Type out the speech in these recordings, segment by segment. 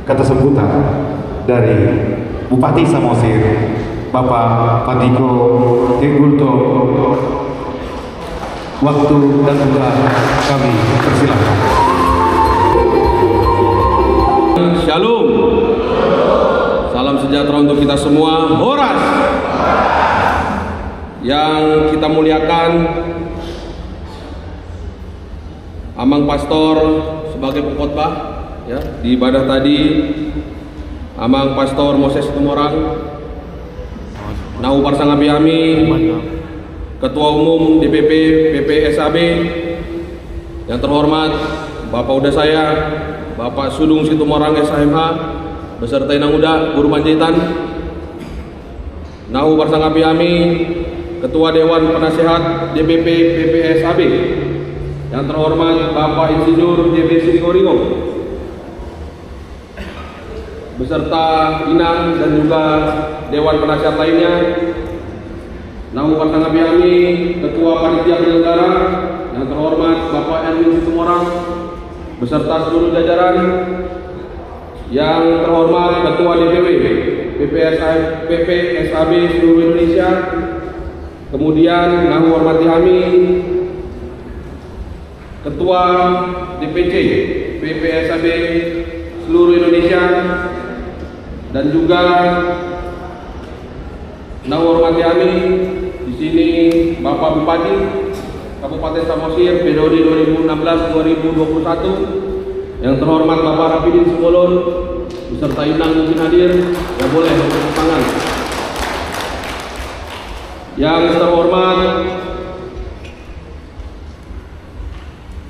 kata sambutan dari Bupati Samosir, Bapak Patiko Tegulto. Waktu dan tempat kami persilahkan. Shalom. Salam sejahtera untuk kita semua. Horas. Yang kita muliakan Amang Pastor sebagai pengkhotbah ya, di ibadah tadi. Amang Pastor Moses Tumorang, Nahu Parsang Abiami, Ketua Umum DPP PPSAB, yang terhormat Bapak Uda saya, Bapak Sudung Situmorang SHMH, beserta Inang Uda Guru Panjaitan, Nahu Parsang Abiami, Ketua Dewan Penasehat DPP PPSAB, yang terhormat Bapak Insinyur JB Siringoringo, beserta Inang dan juga Dewan Penasihat lainnya, Nahu Parsang Abiami, Ketua Panitia Penyelenggara, yang terhormat Bapak Erwin Situmorang, beserta seluruh jajaran, yang terhormat Ketua DPW PPSAB seluruh Indonesia, kemudian Nahu Hormati Hami, Ketua DPC PPSAB seluruh Indonesia, dan juga Nahu Hormati Hami di sini Bapak Bupati Kabupaten Samosir periode 2016-2021, yang terhormat Bapak Rapidin Simbolon, beserta Inang mungkin hadir, ya boleh tepuk tangan. Yang terhormat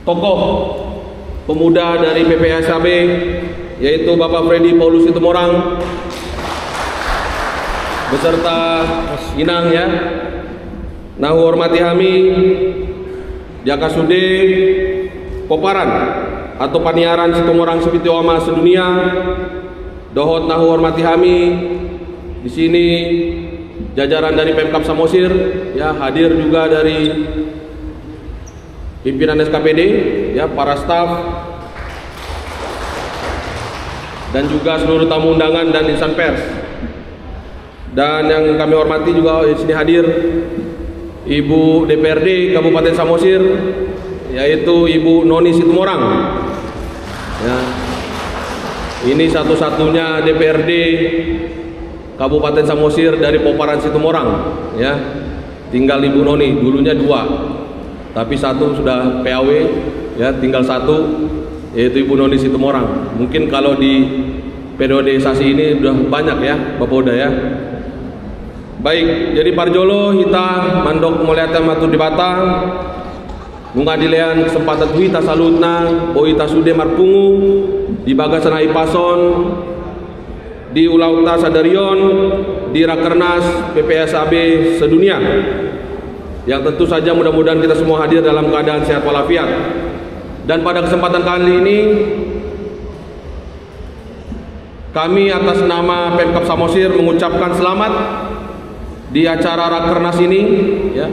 tokoh pemuda dari PPSAB, yaitu Bapak Freddy Paulus Situmorang, beserta Inang ya, Nahu Hormati Hami, Jakasude Poparan atau Paniaran Situmorang Sepitiwama sedunia, Dohot Nahu Hormati Hami. Di sini jajaran dari Pemkab Samosir ya, hadir juga dari pimpinan SKPD ya, para staf, dan juga seluruh tamu undangan dan insan pers. Dan yang kami hormati juga di sini hadir Ibu DPRD Kabupaten Samosir, yaitu Ibu Noni Situmorang. Ya. Ini satu-satunya DPRD Kabupaten Samosir dari Poparan Situmorang. Ya. Tinggal Ibu Noni, dulunya 2, tapi 1 sudah PAW. Ya, tinggal 1, yaitu Ibu Noni Situmorang. Mungkin kalau di periodisasi ini sudah banyak ya, Bapak Uda ya. Baik, jadi Parjolo hita mandok muliatan matur dibata mengadilean kesempatan hita salutna boita sude marpungu di bagasana ipason di ulauta sadarion di Rakernas PPSAB sedunia, yang tentu saja mudah-mudahan kita semua hadir dalam keadaan sehat walafiat. Dan pada kesempatan kali ini kami atas nama Pemkab Samosir mengucapkan selamat di acara Rakernas ini ya,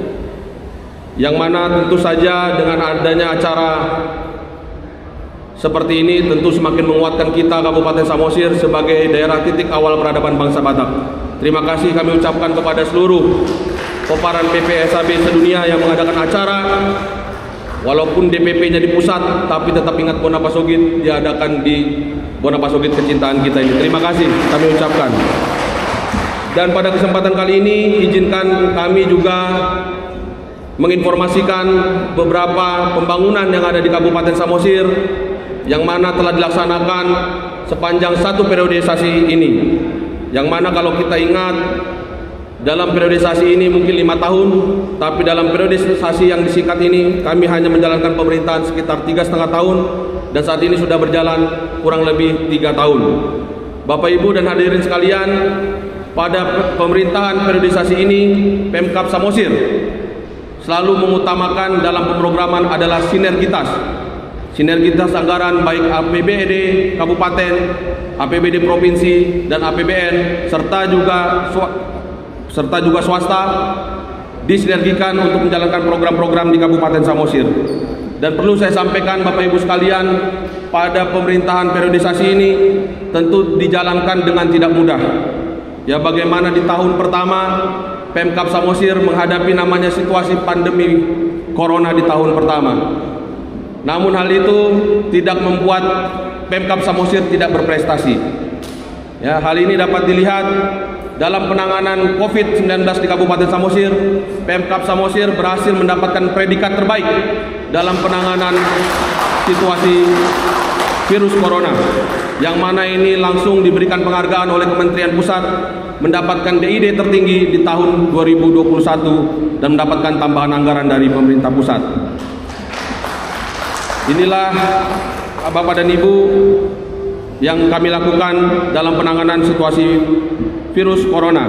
yang mana tentu saja dengan adanya acara seperti ini tentu semakin menguatkan kita Kabupaten Samosir sebagai daerah titik awal peradaban bangsa Batak. Terima kasih kami ucapkan kepada seluruh Poparan PPSAB sedunia yang mengadakan acara. Walaupun DPP-nya di pusat, tapi tetap ingat Bona Pasogit diadakan di Bona Pasogit kecintaan kita ini. Terima kasih kami ucapkan. Dan pada kesempatan kali ini izinkan kami juga menginformasikan beberapa pembangunan yang ada di Kabupaten Samosir yang mana telah dilaksanakan sepanjang 1 periodisasi ini. Yang mana kalau kita ingat dalam periodisasi ini mungkin 5 tahun, tapi dalam periodisasi yang disingkat ini kami hanya menjalankan pemerintahan sekitar 3,5 tahun, dan saat ini sudah berjalan kurang lebih 3 tahun. Bapak Ibu dan hadirin sekalian, pada pemerintahan periodisasi ini Pemkab Samosir selalu mengutamakan dalam pemrograman adalah sinergitas anggaran baik APBD kabupaten, APBD provinsi dan APBN serta juga swasta disinergikan untuk menjalankan program-program di Kabupaten Samosir. Dan perlu saya sampaikan Bapak Ibu sekalian, pada pemerintahan periodisasi ini tentu dijalankan dengan tidak mudah. Ya, bagaimana di tahun pertama Pemkab Samosir menghadapi namanya situasi pandemi Corona di tahun pertama. Namun hal itu tidak membuat Pemkab Samosir tidak berprestasi. Ya, hal ini dapat dilihat dalam penanganan COVID-19 di Kabupaten Samosir. Pemkab Samosir berhasil mendapatkan predikat terbaik dalam penanganan situasi virus corona, yang mana ini langsung diberikan penghargaan oleh Kementerian Pusat, mendapatkan DID tertinggi di tahun 2021 dan mendapatkan tambahan anggaran dari pemerintah pusat. Inilah Bapak dan Ibu yang kami lakukan dalam penanganan situasi virus corona.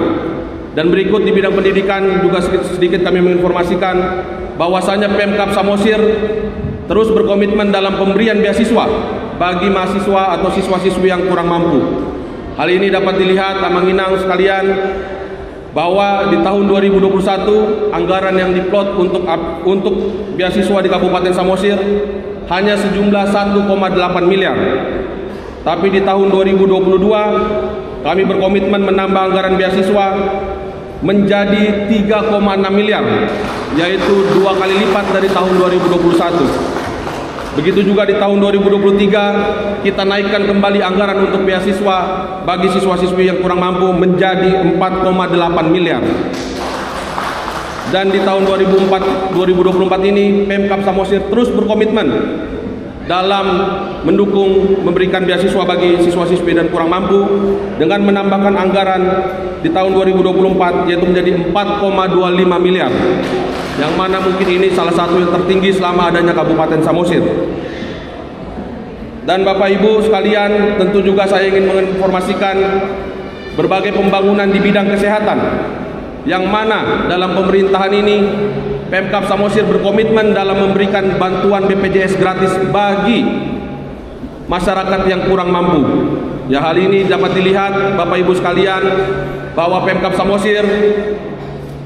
Dan berikut di bidang pendidikan juga sedikit kami menginformasikan bahwasanya Pemkab Samosir terus berkomitmen dalam pemberian beasiswa bagi mahasiswa atau siswa-siswi yang kurang mampu. Hal ini dapat dilihat Amang Inang sekalian bahwa di tahun 2021 anggaran yang diplot untuk beasiswa di Kabupaten Samosir hanya sejumlah 1,8 miliar. Tapi di tahun 2022 kami berkomitmen menambah anggaran beasiswa menjadi 3,6 miliar, yaitu 2 kali lipat dari tahun 2021. Begitu juga di tahun 2023 kita naikkan kembali anggaran untuk beasiswa bagi siswa-siswi yang kurang mampu menjadi 4,8 miliar. Dan di tahun 2024 ini Pemkab Samosir terus berkomitmen dalam mendukung memberikan beasiswa bagi siswa-siswi dan kurang mampu dengan menambahkan anggaran di tahun 2024 yaitu menjadi 4,25 miliar, yang mana mungkin ini salah satu yang tertinggi selama adanya Kabupaten Samosir. Dan Bapak Ibu sekalian, tentu juga saya ingin menginformasikan berbagai pembangunan di bidang kesehatan, yang mana dalam pemerintahan ini Pemkab Samosir berkomitmen dalam memberikan bantuan BPJS gratis bagi masyarakat yang kurang mampu. Ya, hal ini dapat dilihat Bapak Ibu sekalian bahwa Pemkab Samosir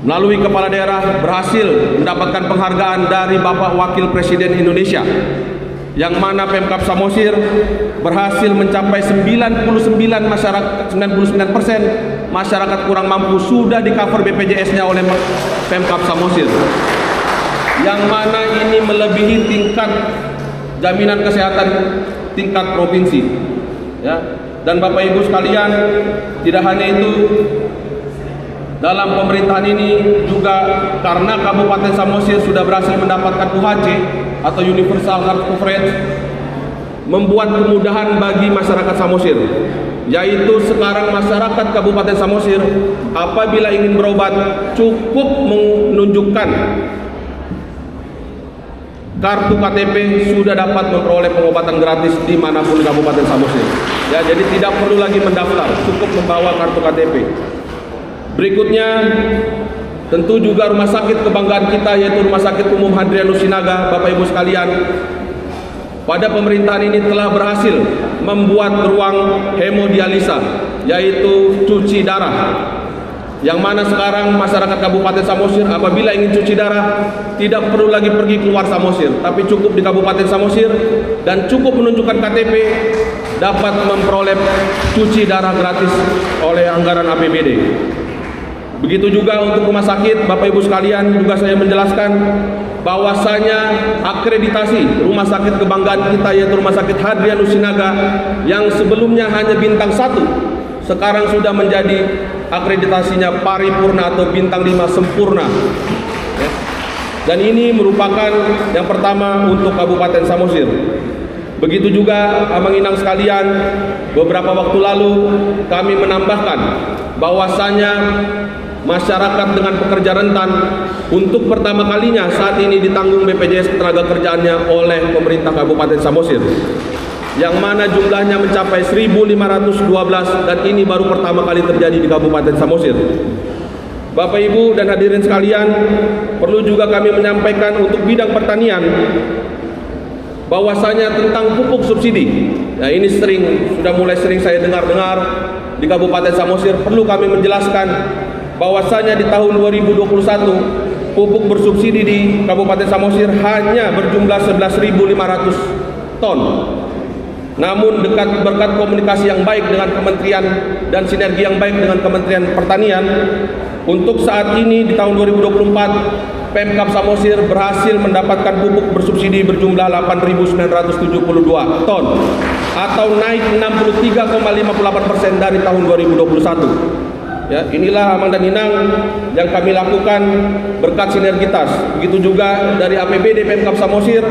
melalui Kepala Daerah berhasil mendapatkan penghargaan dari Bapak Wakil Presiden Indonesia, yang mana Pemkab Samosir berhasil mencapai 99% masyarakat kurang mampu sudah di cover BPJS-nya oleh Pemkab Samosir, yang mana ini melebihi tingkat jaminan kesehatan tingkat provinsi. Ya. Dan Bapak Ibu sekalian, tidak hanya itu, dalam pemerintahan ini juga karena Kabupaten Samosir sudah berhasil mendapatkan UHC atau Universal Health Coverage, membuat kemudahan bagi masyarakat Samosir, yaitu sekarang masyarakat Kabupaten Samosir apabila ingin berobat cukup menunjukkan kartu KTP sudah dapat memperoleh pengobatan gratis dimanapun di Kabupaten Samosir. Ya, jadi tidak perlu lagi mendaftar, cukup membawa kartu KTP. Berikutnya, tentu juga rumah sakit kebanggaan kita yaitu Rumah Sakit Umum Hadrianus Sinaga. Bapak Ibu sekalian, pada pemerintahan ini telah berhasil membuat ruang hemodialisa, yaitu cuci darah, yang mana sekarang masyarakat Kabupaten Samosir apabila ingin cuci darah tidak perlu lagi pergi keluar Samosir, tapi cukup di Kabupaten Samosir dan cukup menunjukkan KTP dapat memperoleh cuci darah gratis oleh anggaran APBD. Begitu juga untuk rumah sakit, Bapak Ibu sekalian, juga saya menjelaskan bahwasanya akreditasi rumah sakit kebanggaan kita yaitu Rumah Sakit Hadrianus Sinaga yang sebelumnya hanya bintang 1 sekarang sudah menjadi akreditasinya paripurna atau bintang 5 sempurna. Dan ini merupakan yang pertama untuk Kabupaten Samosir. Begitu juga Amang Inang sekalian, beberapa waktu lalu kami menambahkan bahwasanya masyarakat dengan pekerja rentan untuk pertama kalinya saat ini ditanggung BPJS Ketenagakerjaannya oleh pemerintah Kabupaten Samosir, yang mana jumlahnya mencapai 1.512 dan ini baru pertama kali terjadi di Kabupaten Samosir. Bapak Ibu dan hadirin sekalian, perlu juga kami menyampaikan untuk bidang pertanian bahwasanya tentang pupuk subsidi. Nah, ini sudah mulai sering saya dengar di Kabupaten Samosir. Perlu kami menjelaskan bahwasanya di tahun 2021 pupuk bersubsidi di Kabupaten Samosir hanya berjumlah 11.500 ton. Namun berkat komunikasi yang baik dengan Kementerian dan sinergi yang baik dengan Kementerian Pertanian, untuk saat ini di tahun 2024 Pemkab Samosir berhasil mendapatkan pupuk bersubsidi berjumlah 8.972 ton atau naik 63,58% dari tahun 2021. Ya, inilah Amang dan Inang yang kami lakukan berkat sinergitas. Begitu juga dari APBD Pemkab Samosir,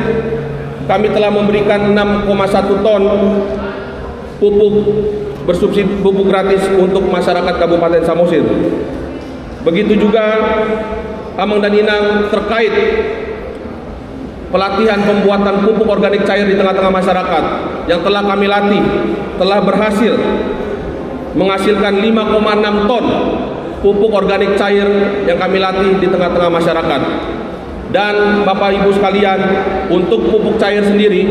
kami telah memberikan 6,1 ton pupuk bersubsidi, pupuk gratis untuk masyarakat Kabupaten Samosir. Begitu juga Amang dan Inang terkait pelatihan pembuatan pupuk organik cair di tengah-tengah masyarakat yang telah kami latih, telah berhasil menghasilkan 5,6 ton pupuk organik cair yang kami latih di tengah-tengah masyarakat. Dan Bapak Ibu sekalian, untuk pupuk cair sendiri,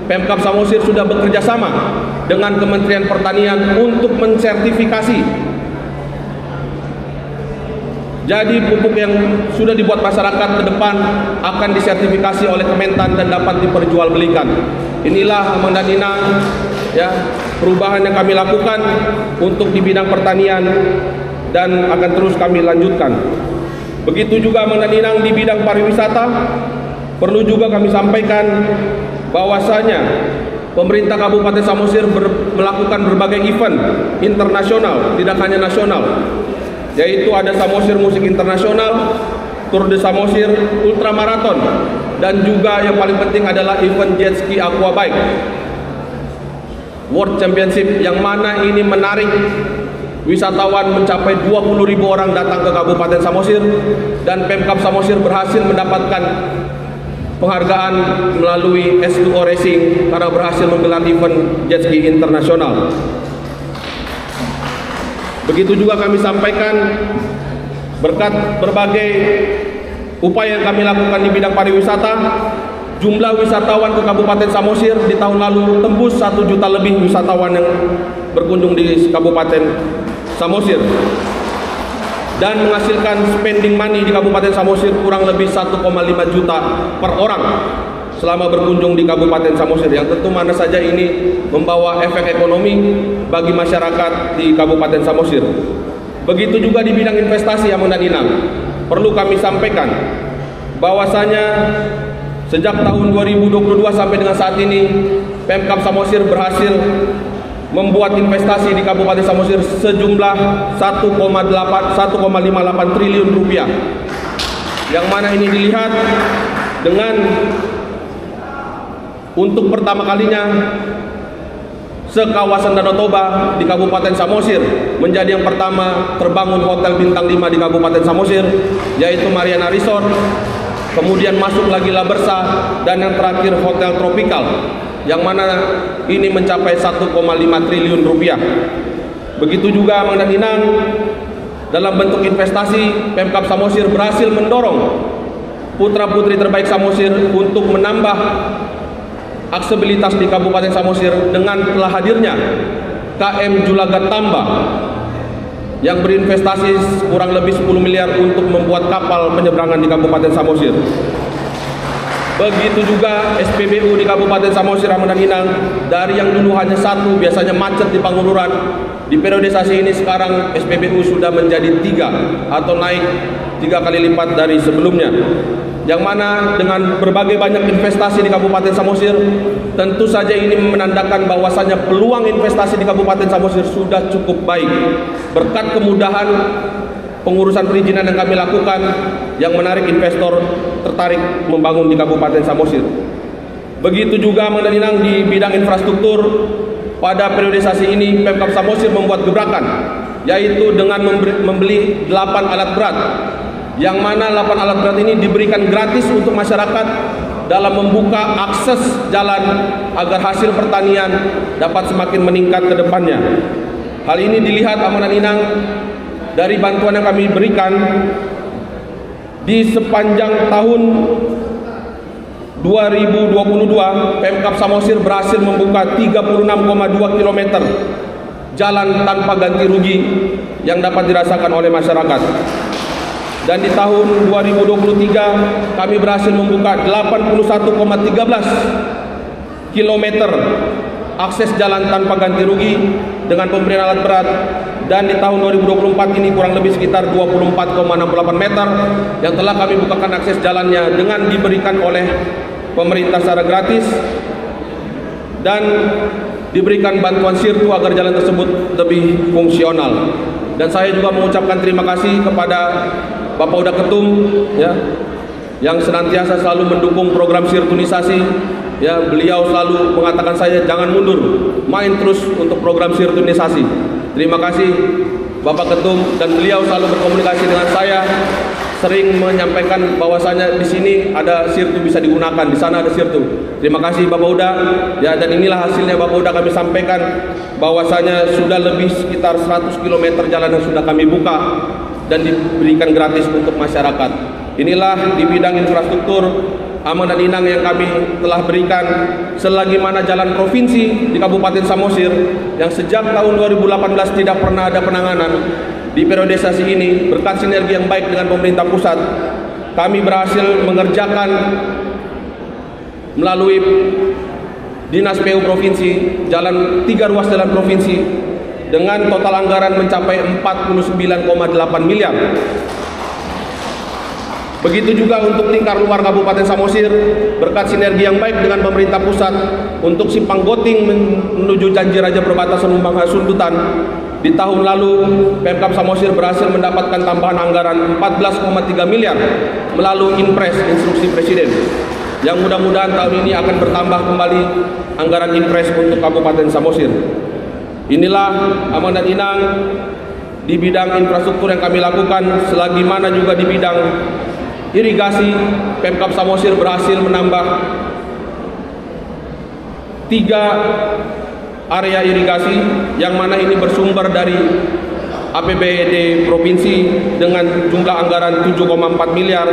Pemkab Samosir sudah bekerja sama dengan Kementerian Pertanian untuk mensertifikasi. Jadi pupuk yang sudah dibuat masyarakat ke depan akan disertifikasi oleh Kementan dan dapat diperjualbelikan. Inilah Amang dan Inang, ya, perubahan yang kami lakukan untuk di bidang pertanian dan akan terus kami lanjutkan. Begitu juga Amang dan Inang di bidang pariwisata, perlu juga kami sampaikan bahwasanya pemerintah Kabupaten Samosir melakukan berbagai event internasional, tidak hanya nasional, yaitu ada Samosir Musik Internasional, Tour de Samosir Ultramarathon, dan juga yang paling penting adalah event jet ski aquabike World Championship, yang mana ini menarik wisatawan mencapai 20.000 orang datang ke Kabupaten Samosir, dan Pemkab Samosir berhasil mendapatkan penghargaan melalui S2O Racing karena berhasil menggelar event jet ski internasional. Begitu juga kami sampaikan berkat berbagai upaya yang kami lakukan di bidang pariwisata, jumlah wisatawan ke Kabupaten Samosir di tahun lalu tembus 1 juta lebih wisatawan yang berkunjung di Kabupaten Samosir, dan menghasilkan spending money di Kabupaten Samosir kurang lebih 1,5 juta per orang selama berkunjung di Kabupaten Samosir, yang tentu mana saja ini membawa efek ekonomi bagi masyarakat di Kabupaten Samosir. Begitu juga di bidang investasi Amang dan Inang, perlu kami sampaikan bahwasanya sejak tahun 2022 sampai dengan saat ini Pemkab Samosir berhasil membuat investasi di Kabupaten Samosir sejumlah 1,58 triliun rupiah, yang mana ini dilihat dengan untuk pertama kalinya sekawasan Danau Toba di Kabupaten Samosir menjadi yang pertama terbangun hotel bintang 5 di Kabupaten Samosir, yaitu Mariana Resort, kemudian masuk lagi La Bersa, dan yang terakhir Hotel Tropical, yang mana ini mencapai 1,5 triliun rupiah. Begitu juga Amang dan Inang, dalam bentuk investasi, Pemkab Samosir berhasil mendorong putra-putri terbaik Samosir untuk menambah aksesibilitas di Kabupaten Samosir dengan telah hadirnya KM Julagat Tamba yang berinvestasi kurang lebih 10 miliar untuk membuat kapal penyeberangan di Kabupaten Samosir. Begitu juga SPBU di Kabupaten Samosir Amang dan Inang, dari yang dulu hanya satu, biasanya macet di Panguluran, di periodisasi ini sekarang SPBU sudah menjadi 3 atau naik 3 kali lipat dari sebelumnya. Yang mana dengan berbagai banyak investasi di Kabupaten Samosir, tentu saja ini menandakan bahwasanya peluang investasi di Kabupaten Samosir sudah cukup baik berkat kemudahan pengurusan perizinan yang kami lakukan, yang menarik investor tertarik membangun di Kabupaten Samosir. Begitu juga Amang dan Inang di bidang infrastruktur. Pada periodisasi ini Pemkab Samosir membuat gebrakan, yaitu dengan membeli 8 alat berat, yang mana 8 alat berat ini diberikan gratis untuk masyarakat dalam membuka akses jalan agar hasil pertanian dapat semakin meningkat ke depannya. Hal ini dilihat Amang dan Inang dari bantuan yang kami berikan di sepanjang tahun 2022. Pemkab Samosir berhasil membuka 36,2 km jalan tanpa ganti rugi yang dapat dirasakan oleh masyarakat. Dan di tahun 2023 kami berhasil membuka 81,13 km akses jalan tanpa ganti rugi dengan pemberian alat berat, dan di tahun 2024 ini kurang lebih sekitar 24,68 meter yang telah kami bukakan akses jalannya dengan diberikan oleh pemerintah secara gratis dan diberikan bantuan sirtu agar jalan tersebut lebih fungsional. Dan saya juga mengucapkan terima kasih kepada Bapak Uda Ketum ya, yang senantiasa selalu mendukung program sirtunisasi. Ya, beliau selalu mengatakan saya jangan mundur, main terus untuk program sirtunisasi. Terima kasih Bapak Ketum, dan beliau selalu berkomunikasi dengan saya, sering menyampaikan bahwasanya di sini ada sirtu bisa digunakan, di sana ada sirtu. Terima kasih Bapak Uda. Ya, dan inilah hasilnya Bapak Uda, kami sampaikan bahwasanya sudah lebih sekitar 100 km jalan yang sudah kami buka dan diberikan gratis untuk masyarakat. Inilah di bidang infrastruktur amanat inang yang kami telah berikan, selagi mana jalan provinsi di Kabupaten Samosir yang sejak tahun 2018 tidak pernah ada penanganan. Di periodisasi ini, berkat sinergi yang baik dengan pemerintah pusat, kami berhasil mengerjakan melalui Dinas PU Provinsi jalan 3 ruas jalan provinsi dengan total anggaran mencapai 49,8 miliar. Begitu juga untuk lingkar luar Kabupaten Samosir, berkat sinergi yang baik dengan pemerintah pusat untuk simpang Goting menuju Janji Raja Perbatasan Lumbang Sundutan. Di tahun lalu, Pemkab Samosir berhasil mendapatkan tambahan anggaran 14,3 miliar melalui Inpres, Instruksi Presiden. Yang mudah-mudahan tahun ini akan bertambah kembali anggaran Inpres untuk Kabupaten Samosir. Inilah amanat inang di bidang infrastruktur yang kami lakukan, selagi mana juga di bidang irigasi, Pemkab Samosir berhasil menambah 3 area irigasi, yang mana ini bersumber dari APBD Provinsi dengan jumlah anggaran 7,4 miliar,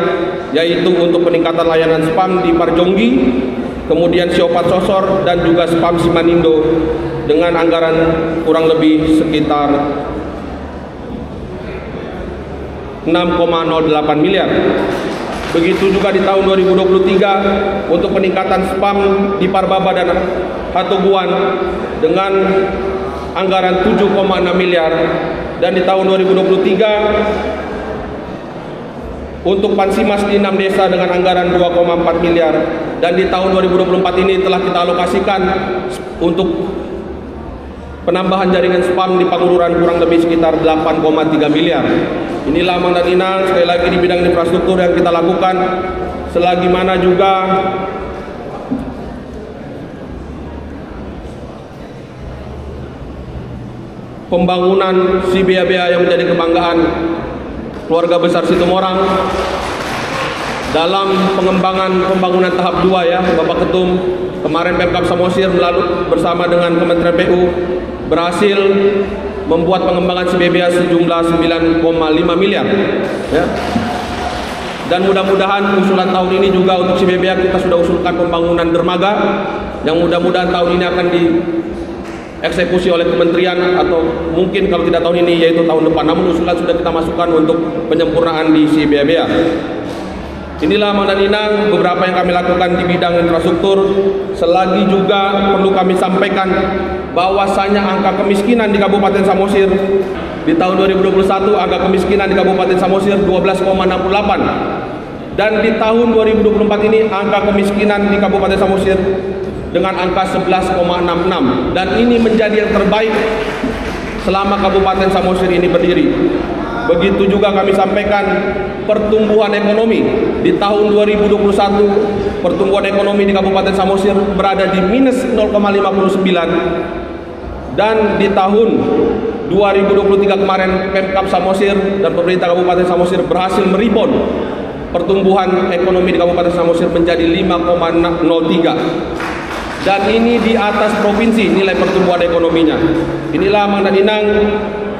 yaitu untuk peningkatan layanan spam di Parjonggi, kemudian Siopat Sosor, dan juga spam Simanindo dengan anggaran kurang lebih sekitar 6,08 miliar. Begitu juga di tahun 2023 untuk peningkatan spam di Parbaba dan Hatobuan dengan anggaran 7,6 miliar, dan di tahun 2023 untuk Pansimas di 6 desa dengan anggaran 2,4 miliar, dan di tahun 2024 ini telah kita alokasikan untuk penambahan jaringan spam di Pangururan kurang lebih sekitar 8,3 miliar. Inilah amanat inang sekali lagi di bidang infrastruktur yang kita lakukan, selagi mana juga pembangunan CBA yang menjadi kebanggaan keluarga besar Situmorang dalam pembangunan tahap 2 ya, Bapak Ketum. Kemarin Pemkab Samosir melalui bersama dengan Kementerian PU berhasil membuat pengembangan CBBA sejumlah 9,5 miliar ya. Dan mudah-mudahan usulan tahun ini juga untuk CBBA kita sudah usulkan pembangunan dermaga yang mudah-mudahan tahun ini akan dieksekusi oleh kementerian, atau mungkin kalau tidak tahun ini yaitu tahun depan. Namun usulan sudah kita masukkan untuk penyempurnaan di CBBA. Inilah amanat inang beberapa yang kami lakukan di bidang infrastruktur. Selagi juga perlu kami sampaikan bahwasanya angka kemiskinan di Kabupaten Samosir di tahun 2021, angka kemiskinan di Kabupaten Samosir 12,68, dan di tahun 2024 ini angka kemiskinan di Kabupaten Samosir dengan angka 11,66, dan ini menjadi yang terbaik selama Kabupaten Samosir ini berdiri. Begitu juga kami sampaikan pertumbuhan ekonomi di tahun 2021, pertumbuhan ekonomi di Kabupaten Samosir berada di minus 0,59, dan di tahun 2023 kemarin Pemkab Samosir dan pemerintah Kabupaten Samosir berhasil meribon pertumbuhan ekonomi di Kabupaten Samosir menjadi 5,03. Dan ini di atas provinsi nilai pertumbuhan ekonominya. Inilah amanat inang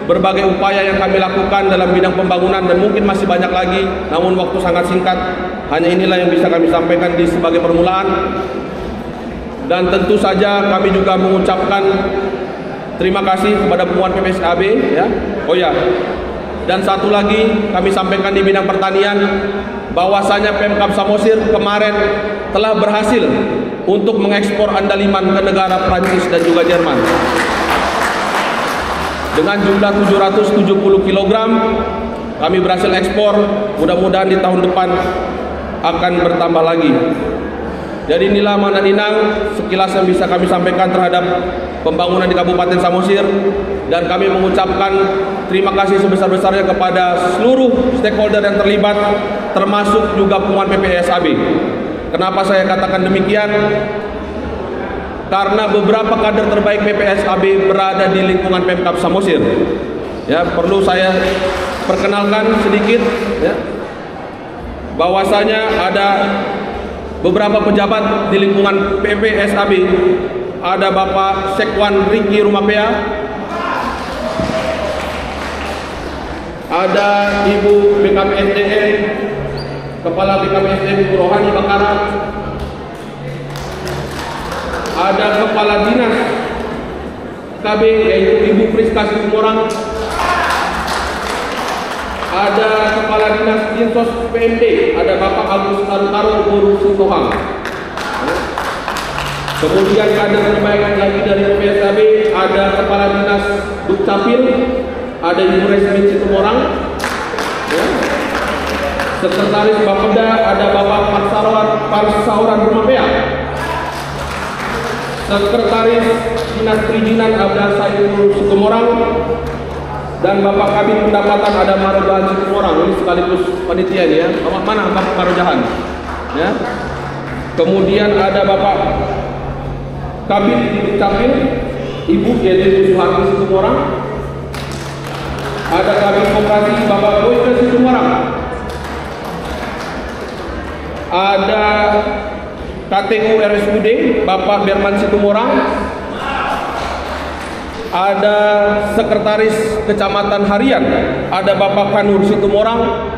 berbagai upaya yang kami lakukan dalam bidang pembangunan, dan mungkin masih banyak lagi, namun waktu sangat singkat. Hanya inilah yang bisa kami sampaikan di sebagai permulaan. Dan tentu saja kami juga mengucapkan terima kasih kepada penguat PPSAB ya. Oh ya. Dan satu lagi kami sampaikan di bidang pertanian bahwasanya Pemkab Samosir kemarin telah berhasil untuk mengekspor andaliman ke negara Prancis dan juga Jerman. Dengan jumlah 770 kg, kami berhasil ekspor. Mudah-mudahan di tahun depan akan bertambah lagi. Jadi inilah Mang Inang sekilas yang bisa kami sampaikan terhadap pembangunan di Kabupaten Samosir, dan kami mengucapkan terima kasih sebesar-besarnya kepada seluruh stakeholder yang terlibat, termasuk juga pengumuman PPSAB. Kenapa saya katakan demikian? Karena beberapa kader terbaik PPSAB berada di lingkungan Pemkab Samosir. Ya, perlu saya perkenalkan sedikit, ya, bahwasanya ada beberapa pejabat di lingkungan PPSAB. Ada Bapak Sekwan Riki Rumapea, ada Ibu BKPSDM, Kepala BKPSDM Ibu Rohani Bakara, ada Kepala Dinas KB yaitu Ibu Priska Situmorang, ada Kepala Dinas Dinsos PMD, ada Bapak Agus Tarutaro Guru Sintohang. Kemudian kader terbaik lagi dari PPSAB, ada Kepala Dinas Dukcapil, ada Ibu Resmi Situmorang, ya. Sekretaris Bapeda ada Bapak Parsauran Rumapea, Sekretaris Dinas Perizinan ada Saiful Situmorang, dan Bapak Kabin Pendapatan ada Marojahan Situmorang. Ini sekaligus panitia ya. Bapak mana Bapak Marojahan? Ya. Kemudian ada Bapak Kabin di Dukcapil, Ibu yaitu Suharti Situmorang. Ada Kabin Koperasi Bapak Boyke Situmorang. Ada KTU RSUD Bapak Berman Situmorang. Ada Sekretaris Kecamatan Harian ada Bapak Kanur Situmorang.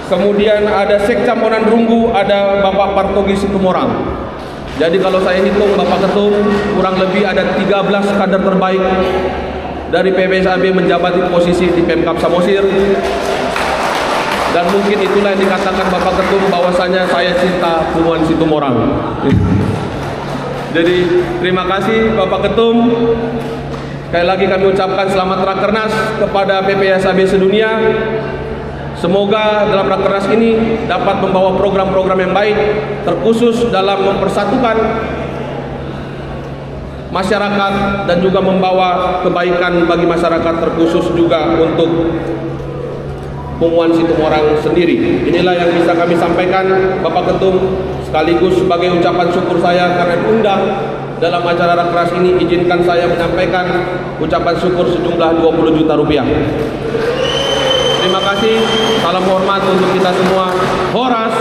Kemudian ada Sekcam Onan Runggu ada Bapak Partogi Situmorang. Jadi kalau saya hitung Bapak Ketum, kurang lebih ada 13 kader terbaik dari PPSAB menjabat di posisi di Pemkab Samosir. Dan mungkin itulah yang dikatakan Bapak Ketum bahwasanya saya cinta Puan Situmorang. Jadi terima kasih Bapak Ketum. Sekali lagi kami ucapkan selamat Rakernas kepada PPSAB sedunia. Semoga dalam Rakernas ini dapat membawa program-program yang baik, terkhusus dalam mempersatukan masyarakat dan juga membawa kebaikan bagi masyarakat, terkhusus juga untuk Puan Situmorang sendiri. Inilah yang bisa kami sampaikan Bapak Ketum, sekaligus sebagai ucapan syukur saya karena diundang dalam acara Rakernas ini. Izinkan saya menyampaikan ucapan syukur sejumlah 20 juta rupiah. Terima kasih. Salam hormat untuk kita semua. Horas.